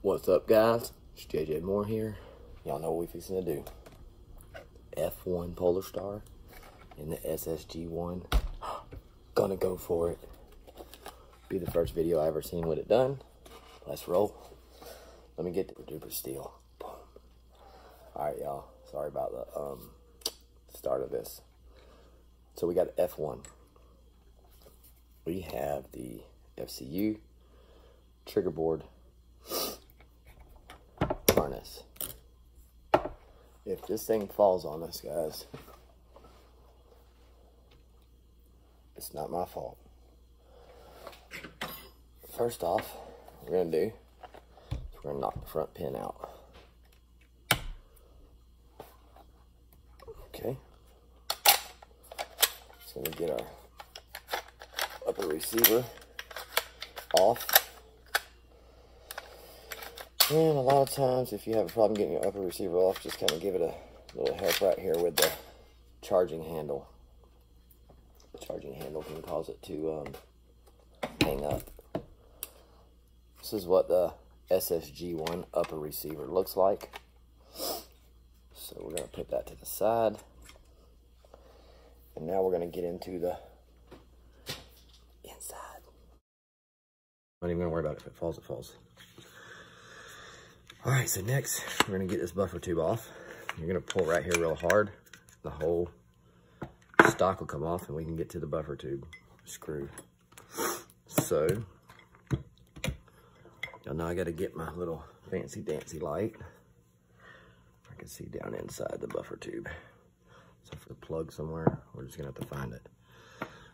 What's up, guys? It's JJ Moore here. Y'all know what we fixing to do. F-1 Polar Star in the SSG-1. Gonna go for it. Be the first video I ever seen with it done. Let's roll. Let me get the duper steel. Boom. Alright, y'all. Sorry about the start of this. So we got F1. We have the FCU trigger board harness. If this thing falls on us, guys, it's not my fault. First off, what we're gonna do is we're gonna knock the front pin out. Okay. So we get our upper receiver off. And a lot of times, if you have a problem getting your upper receiver off, just kind of give it a little help right here with the charging handle. The charging handle can cause it to hang up. This is what the SSG-1 upper receiver looks like. So we're going to put that to the side. And now we're going to get into the inside. I'm not even going to worry about it. If it falls, it falls. Alright, so next, we're going to get this buffer tube off. You're going to pull right here real hard. The whole stock will come off and we can get to the buffer tube screw. So, y'all know I got to get my little fancy dancy light. I can see down inside the buffer tube. So if it's plugged somewhere, we're just going to have to find it.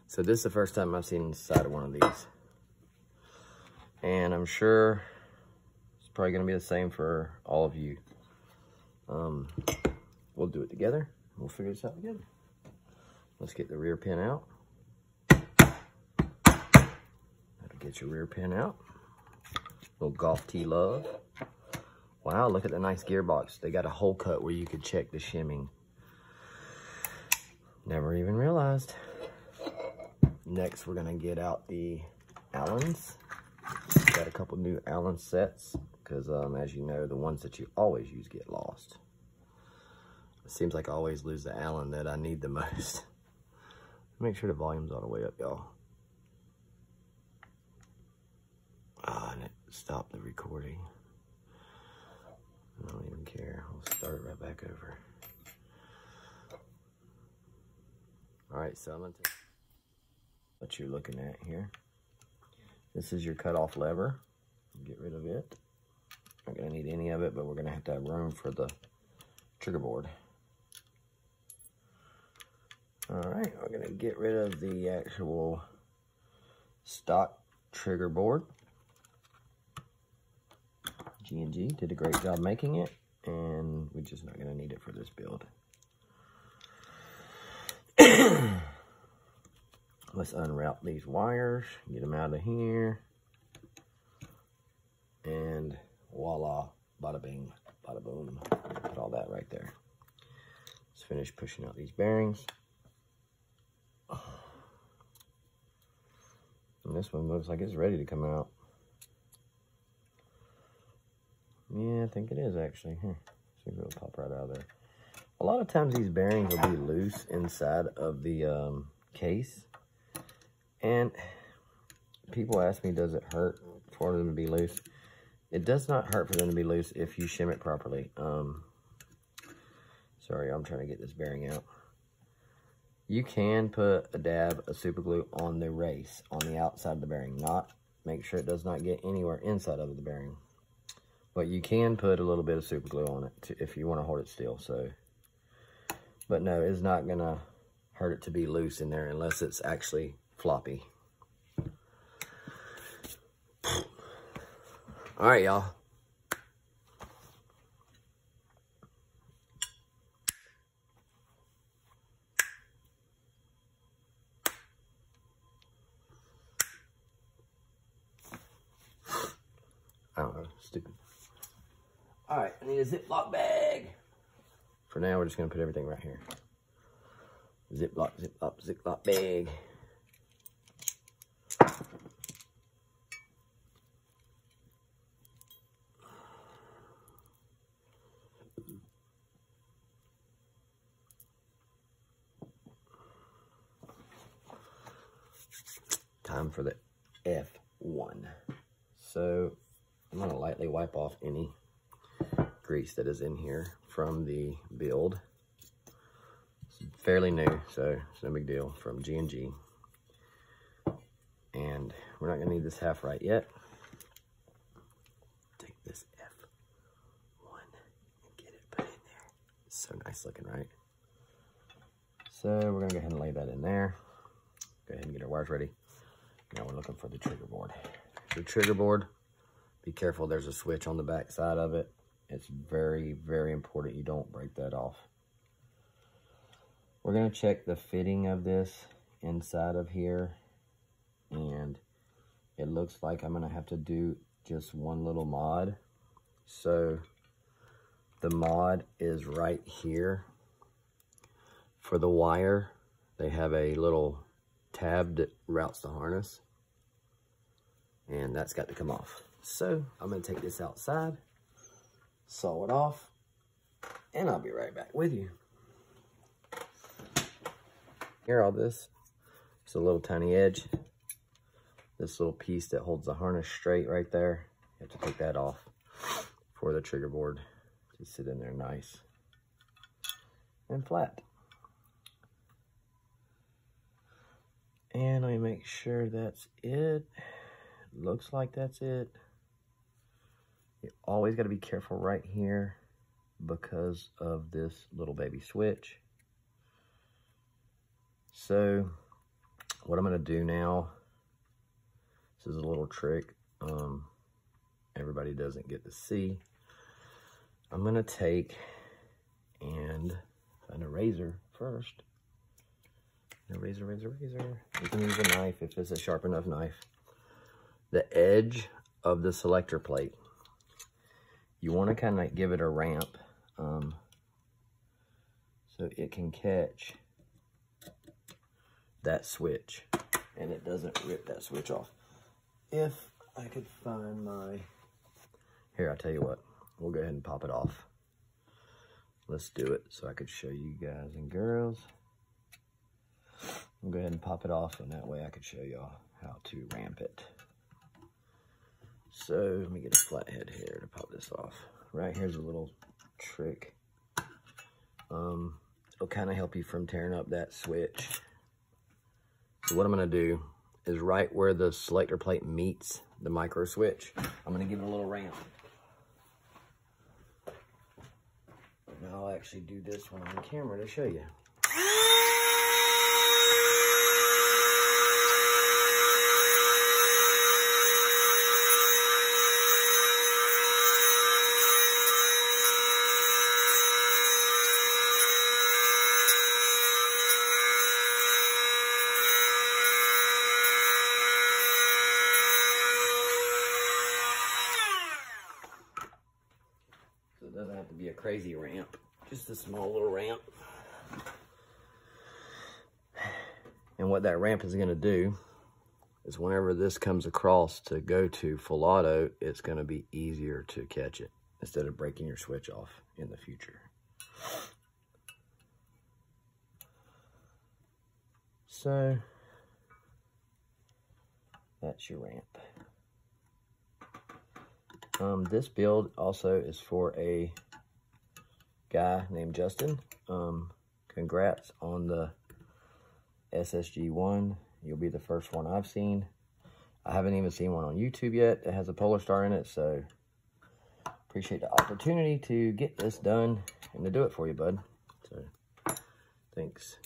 So this is the first time I've seen inside of one of these. And I'm sure it's probably going to be the same for all of you. We'll do it together. We'll figure this out together. Let's get the rear pin out. That'll get your rear pin out. Little golf tee love. Wow, look at the nice gearbox. They got a hole cut where you could check the shimming. Never even realized. Next, we're gonna get out the Allens. Got a couple new Allen sets because, as you know, the ones that you always use get lost. It seems like I always lose the Allen that I need the most. Make sure the volume's all the way up, y'all. And it stopped the recording. I don't even care. We'll start it right back over. Alright, so I'm going to take what you're looking at here. This is your cutoff lever. Get rid of it. Not going to need any of it, but we're going to have room for the trigger board. Alright, we're going to get rid of the actual stock trigger board. G&G did a great job making it, and we're just not going to need it for this build. Let's unwrap these wires, get them out of here, and voila, bada bing, bada boom. Put all that right there. Let's finish pushing out these bearings. And this one looks like it's ready to come out. Yeah, I think it is actually. Here, see if it'll pop right out of there. A lot of times these bearings will be loose inside of the case. And people ask me, does it hurt for them to be loose? It does not hurt for them to be loose if you shim it properly. Sorry, I'm trying to get this bearing out. You can put a dab of super glue on the race, on the outside of the bearing. Make sure it does not get anywhere inside of the bearing. But you can put a little bit of super glue on it if you want to hold it still. So, but no, it's not going to hurt it to be loose in there unless it's actually floppy. All right, y'all. I don't know, stupid. All right, I need a Ziploc bag. For now, we're just gonna put everything right here. Ziploc, Ziploc, Ziploc bag. time for the F-1. So I'm gonna lightly wipe off any grease that is in here from the build. It's fairly new, so it's no big deal, from G&G. And we're not gonna need this half right yet. Take this F-1 and get it put in there. It's so nice looking, right? So we're gonna go ahead and lay that in there. Go ahead and get our wires ready. Now we're looking for the trigger board. The trigger board, be careful, there's a switch on the back side of it. It's very, very important you don't break that off. We're gonna check the fitting of this inside of here, and it looks like I'm gonna have to do just one little mod. So the mod is right here. For the wire, they have a little tab that routes the harness, and that's got to come off. So I'm gonna take this outside, saw it off, and I'll be right back with you. Hear all this? It's a little tiny edge. This little piece that holds the harness straight right there, you have to take that off for the trigger board to sit in there nice and flat. And let me make sure that's it. Looks like that's it. You always got to be careful right here because of this little baby switch. So what I'm going to do now, this is a little trick everybody doesn't get to see. I'm going to take and find a razor first. A razor. You can use a knife if it's a sharp enough knife. The edge of the selector plate, you want to kind of give it a ramp so it can catch that switch and it doesn't rip that switch off. If I could find my, here, I'll tell you what, we'll go ahead and pop it off. Let's do it so I could show you guys and girls. I'll go ahead and pop it off, and that way I could show y'all how to ramp it. So let me get a flathead here to pop this off. Right here's a little trick. It'll kind of help you from tearing up that switch. So what I'm gonna do is right where the selector plate meets the micro switch, I'm gonna give it a little ramp. And I'll actually do this one on camera to show you. It doesn't have to be a crazy ramp, just a small little ramp. And what that ramp is going to do is whenever this comes across to go to full auto, it's going to be easier to catch it instead of breaking your switch off in the future. So that's your ramp. This build also is for a guy named Justin. Congrats on the SSG-1. You'll be the first one I've seen. I haven't even seen one on YouTube yet that has a Polar Star in it, so appreciate the opportunity to get this done and to do it for you, bud. So thanks.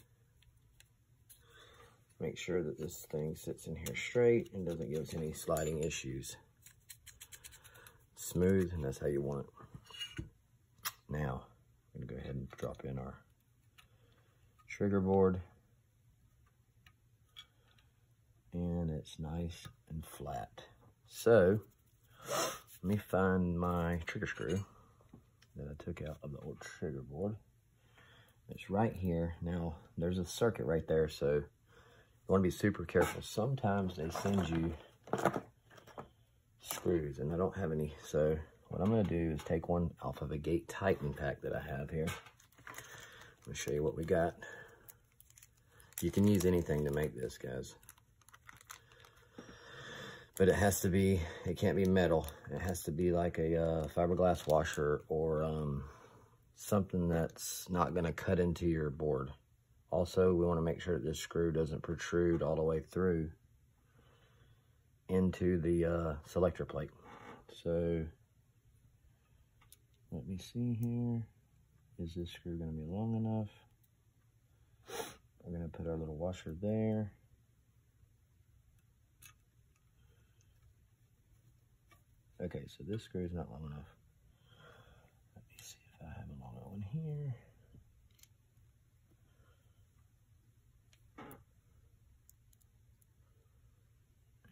Make sure that this thing sits in here straight and doesn't give us any sliding issues. Smooth, and that's how you want it. Now, I'm gonna go ahead and drop in our trigger board. And it's nice and flat. So, let me find my trigger screw that I took out of the old trigger board. It's right here. Now, there's a circuit right there, so you want to be super careful. Sometimes they send you screws, and I don't have any. So what I'm going to do is take one off of a gate tighten pack that I have here. Let me show you what we got. You can use anything to make this, guys. But it has to be, it can't be metal. It has to be like a fiberglass washer or something that's not gonna cut into your board. Also, we wanna make sure that this screw doesn't protrude all the way through into the selector plate. So, let me see here. Is this screw gonna be long enough? We're gonna put our little washer there. Okay, so this screw is not long enough. Let me see if I have a longer one here.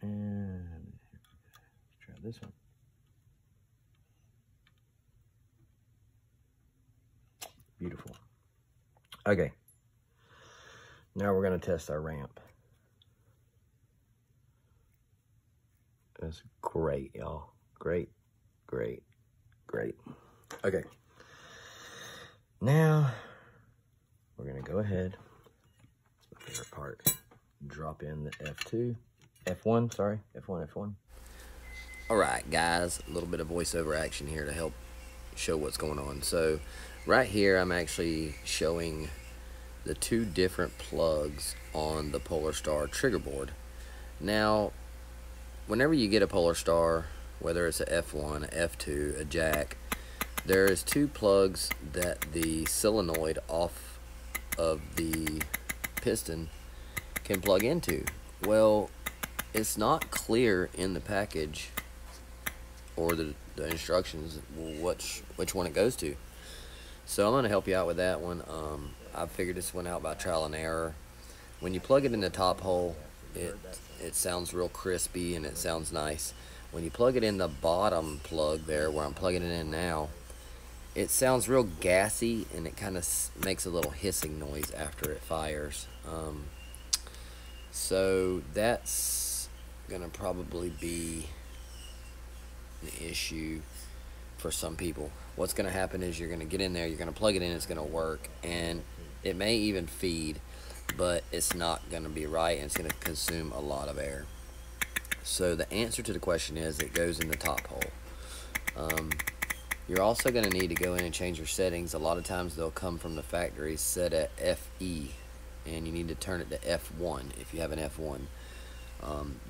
And let's try this one. Beautiful. Okay. Now we're going to test our ramp. That's great, y'all. Great, great, great. Okay. Now, we're going to go ahead. It's my favorite part. Drop in the F1, sorry. F1. All right, guys. A little bit of voiceover action here to help show what's going on. So, right here, I'm actually showing the two different plugs on the Polar Star trigger board. Now, whenever you get a Polar Star, whether it's a F1, a F2, a jack, there is two plugs that the solenoid off of the piston can plug into. Well, it's not clear in the package or the instructions which one it goes to. So I'm going to help you out with that one. I figured this one out by trial and error. When you plug it in the top hole, it sounds real crispy and it sounds nice. When you plug it in the bottom plug there, where I'm plugging it in now, it sounds real gassy and it kind of makes a little hissing noise after it fires. So that's gonna probably be an issue for some people. What's gonna happen is you're gonna get in there, you're gonna plug it in, it's gonna work, and it may even feed, but it's not gonna be right and it's gonna consume a lot of air. So the answer to the question is it goes in the top hole. You're also gonna need to go in and change your settings. A lot of times they'll come from the factory set at FE, and you need to turn it to F1 if you have an F1.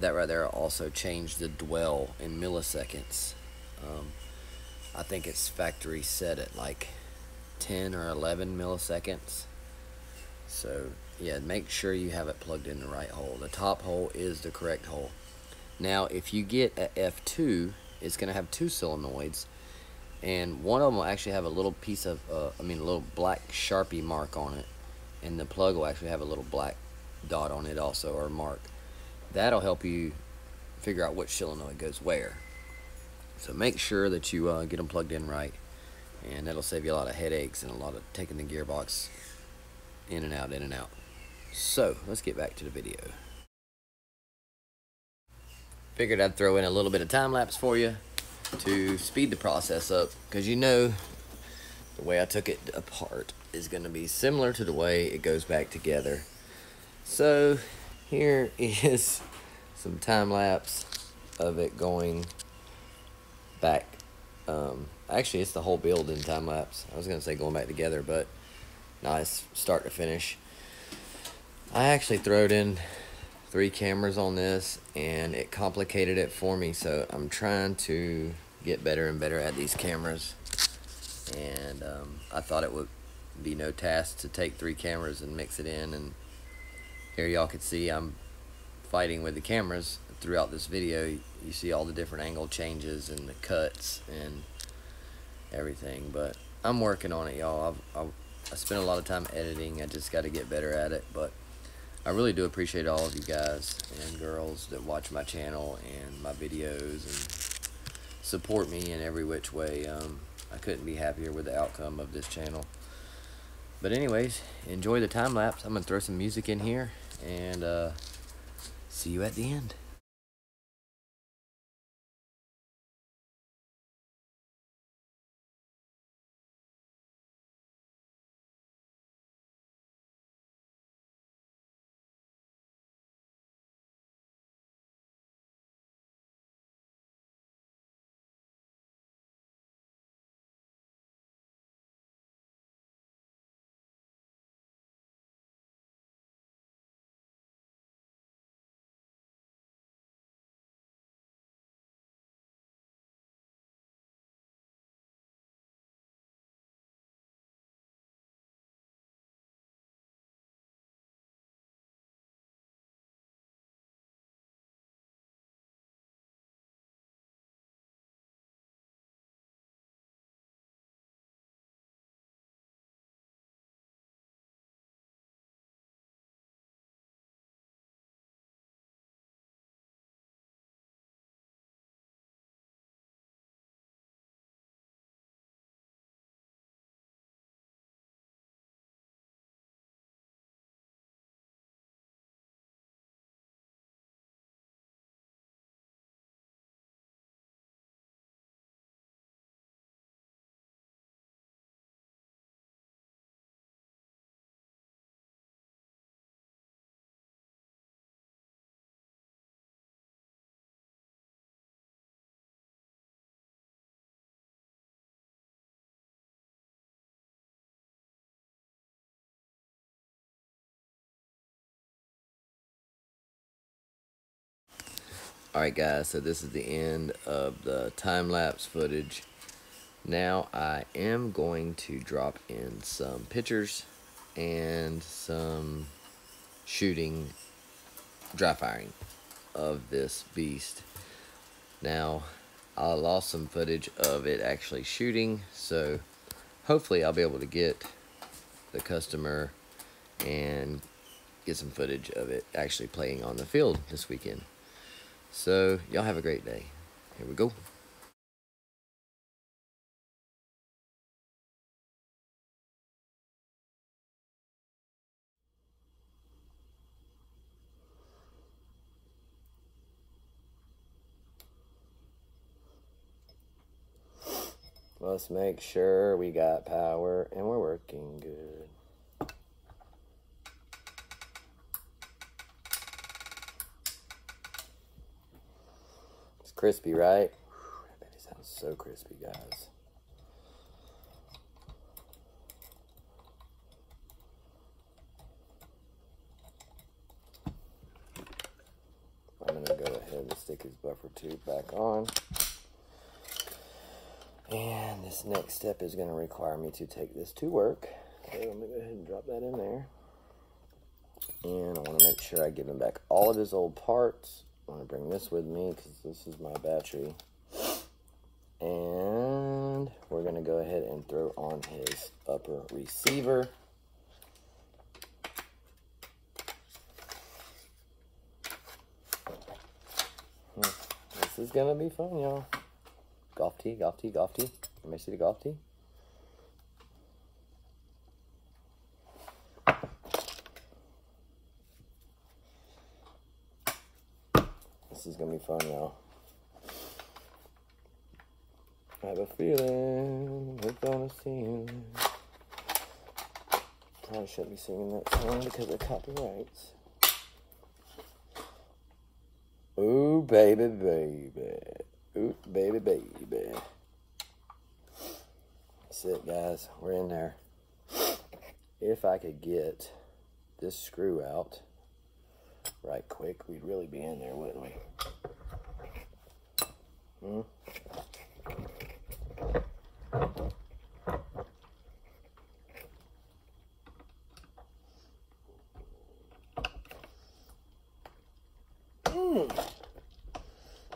That right there also changed the dwell in milliseconds. I think it's factory set at like 10 or 11 milliseconds. So yeah, make sure you have it plugged in the right hole. The top hole is the correct hole. Now if you get a F2, it's going to have two solenoids, and one of them will actually have a little piece of a little black Sharpie mark on it, and the plug will actually have a little black dot on it also, or mark. That'll help you figure out which solenoid goes where. So make sure that you get them plugged in right, and that'll save you a lot of headaches and a lot of taking the gearbox in and out, in and out. So let's get back to the video. Figured I'd throw in a little bit of time lapse for you to speed the process up, because you know the way I took it apart is going to be similar to the way it goes back together. So here is some time lapse of it going back. Actually, it's the whole build in time lapse. I was going to say going back together, but nice start to finish. I actually throwed in 3 cameras on this, and it complicated it for me, so I'm trying to get better and better at these cameras. And I thought it would be no task to take 3 cameras and mix it in, and here y'all can see I'm fighting with the cameras throughout this video. You see all the different angle changes and the cuts and everything, but I'm working on it, y'all. I spent a lot of time editing. I just got to get better at it, but I really do appreciate all of you guys and girls that watch my channel and my videos and support me in every which way. I couldn't be happier with the outcome of this channel. But anyways, enjoy the time lapse. I'm gonna throw some music in here and see you at the end. Alright guys, so this is the end of the time-lapse footage. Now I am going to drop in some pictures and some shooting, dry firing of this beast. Now I lost some footage of it actually shooting, so hopefully I'll be able to get the customer and get some footage of it actually playing on the field this weekend. So y'all have a great day. Here we go. Let's make sure we got power and we're working good. It's crispy, right? I bet it sounds so crispy, guys. I'm gonna go ahead and stick his buffer tube back on. And this next step is going to require me to take this to work. Okay, let me go ahead and drop that in there. And I want to make sure I give him back all of his old parts. I want to bring this with me because this is my battery. And we're going to go ahead and throw on his upper receiver. This is going to be fun, y'all. Golf tee, golf tee, golf tee. Let me see the golf tee. This is going to be fun, y'all. I have a feeling we're going to sing. Probably shouldn't be singing that song because of copyrights. Ooh, baby, baby. Ooh, baby, baby. That's it, guys. We're in there. If I could get this screw out right quick, we'd really be in there, wouldn't we?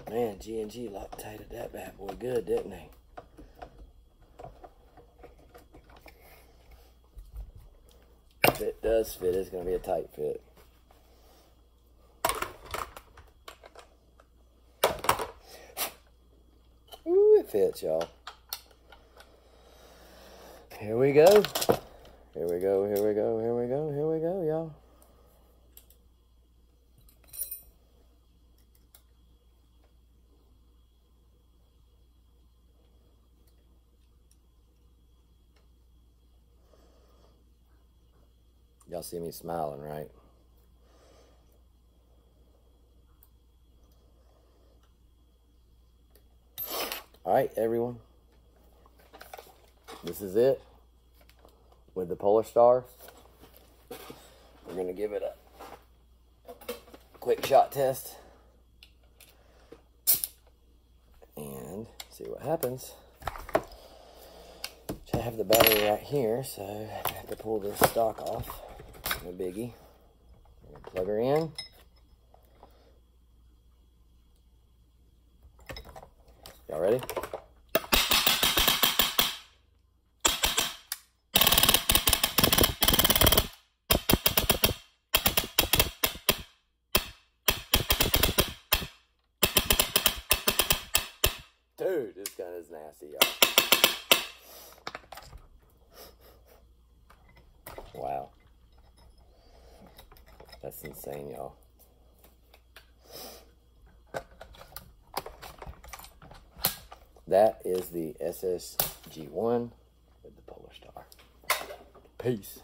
Man, G&G Loctited that bad boy good, didn't they? If it does fit, it's going to be a tight fit. Ooh, it fits, y'all. Here we go. Here we go, here we go, here we go, here we go, y'all. Y'all see me smiling, right? All right, everyone. This is it with the Polar Star. We're going to give it a quick shot test and see what happens. I have the battery right here, so I have to pull this stock off. No biggie. I'm gonna plug her in. Y'all ready? Dude, this gun is nasty, y'all. Wow. That's insane, y'all. That is the SSG-1 with the Polar Star. Peace.